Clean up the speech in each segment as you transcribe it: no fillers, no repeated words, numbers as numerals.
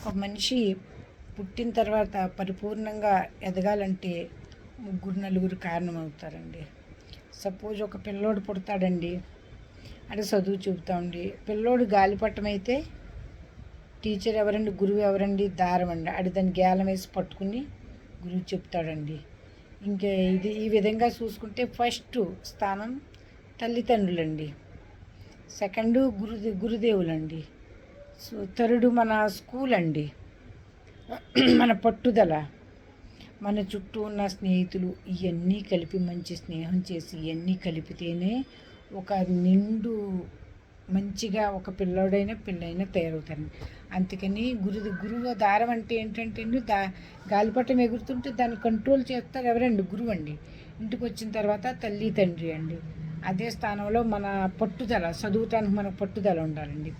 ఒక మనిషి పుట్టిన తర్వాత పరిపూర్ణంగా ఎదగాలంటే ముగ్గురు నలుగురు కారణమవుతారండి. సపోజ్ ఒక పిల్లోడు పుడతాడండి, అంటే చదువు చెబుతామండి. పిల్లోడు గాలిపటం అయితే టీచర్ ఎవరండి, గురువు ఎవరండి, దారం అండి. అది దాన్ని గేలం వేసి పట్టుకుని గురువు చెప్తాడండి. ఇంకా ఈ విధంగా చూసుకుంటే ఫస్ట్ స్థానం తల్లిదండ్రులండి, సెకండు గురుదేవులండి, థర్డ్ మన స్కూల్ అండి, మన పట్టుదల, మన చుట్టూ ఉన్న స్నేహితులు, ఇవన్నీ కలిపి మంచి స్నేహం చేసి ఇవన్నీ కలిపితేనే ఒక నిండు మంచిగా ఒక పిల్లోడైనా పిల్లైనా తయారవుతారండి. అందుకని గురువు దారం అంటే ఏంటంటే గాలిపటం ఎగురుతుంటే దాన్ని కంట్రోల్ చేస్తారు ఎవరండి, గురువు అండి. ఇంటికి వచ్చిన తర్వాత తల్లి తండ్రి అండి. అదే స్థానంలో మన పట్టుదల, చదువుతానికి మనకు పట్టుదల ఉండాలండి.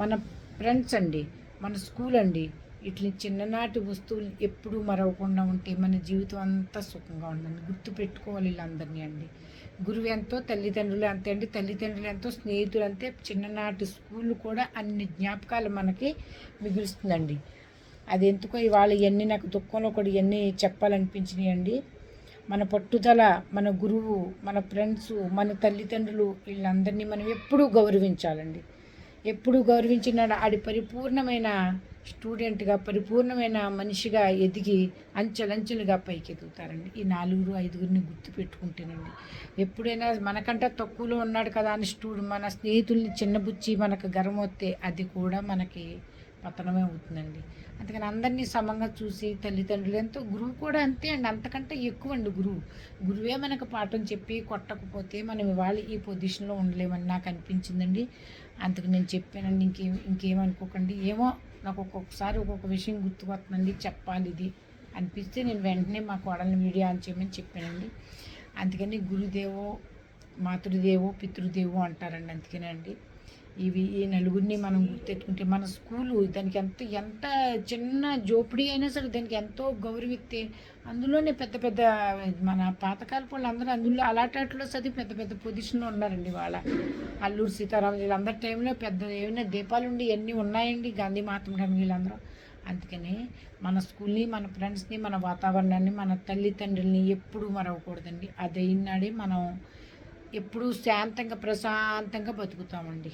మన ఫ్రెండ్స్ అండి, మన స్కూల్ అండి. ఇట్లా చిన్ననాటి వస్తువులు ఎప్పుడూ మరవకుండా ఉంటే మన జీవితం అంతా సుఖంగా ఉండండి. గుర్తుపెట్టుకోవాలి వీళ్ళందరినీ అండి. గురువు ఎంతో తల్లిదండ్రులు అంతే అండి, తల్లిదండ్రులు ఎంతో స్నేహితులు అంతే. చిన్ననాటి స్కూల్ కూడా అన్ని జ్ఞాపకాలు మనకి మిగులుస్తుందండి. అది ఎందుకో ఇవాళ ఇవన్నీ నాకు దుఃఖంలో కూడా ఇవన్నీ చెప్పాలనిపించినాయి అండి. మన పట్టుదల, మన గురువు, మన ఫ్రెండ్స్, మన తల్లిదండ్రులు, వీళ్ళందరినీ మనం ఎప్పుడూ గౌరవించాలండి. ఎప్పుడు గౌరవించిన ఆడి పరిపూర్ణమైన స్టూడెంట్గా, పరిపూర్ణమైన మనిషిగా ఎదిగి అంచెలంచెలుగా పైకి ఎదుగుతారండి. ఈ 4-5గురిని గుర్తుపెట్టుకుంటేనండి. ఎప్పుడైనా మనకంటే తక్కువలో ఉన్నాడు కదా అని మన స్నేహితుల్ని చిన్నబుచ్చి మనకు గర్వం వస్తే అది కూడా మనకి పతనమే అవుతుందండి. అందుకని అందరినీ సమంగా చూసి తల్లిదండ్రులు ఎంతో, గురువు కూడా అంతే అండి, అంతకంటే ఎక్కువ అండి. గురువే మనకు పాఠం చెప్పి కొట్టకపోతే మనం ఇవాళ ఈ పొజిషన్లో ఉండలేమని నాకు అనిపించిందండి. అందుకు నేను చెప్పానండి. ఇంకేమనుకోకండి. ఏమో నాకు ఒక్కొక్కసారి ఒక్కొక్క విషయం గుర్తుకొస్తుందండి, చెప్పాలి ఇది అనిపిస్తే నేను వెంటనే మా కోడల్ని వీడియో ఆన్ చేయమని చెప్పానండి. అందుకని గురుదేవో మాతృదేవో పితృదేవో అంటారండి. అందుకేనండి ఈ నలుగురిని మనం గుర్తెట్టుకుంటే మన స్కూలు దానికి ఎంత చిన్న జోపిడి అయినా సరే దానికి ఎంతో గౌరవిస్తే అందులోనే పెద్ద పెద్ద మన పాతకాలపు వాళ్ళు అందరూ అందులో అలాంటిలో చదివి పెద్ద పెద్ద పొజిషన్లో ఉన్నారండి. వాళ్ళ అల్లూరు సీతారామ వీళ్ళందరి టైంలో పెద్ద ఏమైనా దీపాలుండి ఇవన్నీ ఉన్నాయండి, గాంధీ మహాత్మా గాంధీ వీళ్ళందరూ. అందుకని మన స్కూల్ని, మన ఫ్రెండ్స్ని, మన వాతావరణాన్ని, మన తల్లిదండ్రుల్ని ఎప్పుడూ మరవకూడదండి. అది అయినాడే మనం ఎప్పుడూ శాంతంగా ప్రశాంతంగా బతుకుతామండి.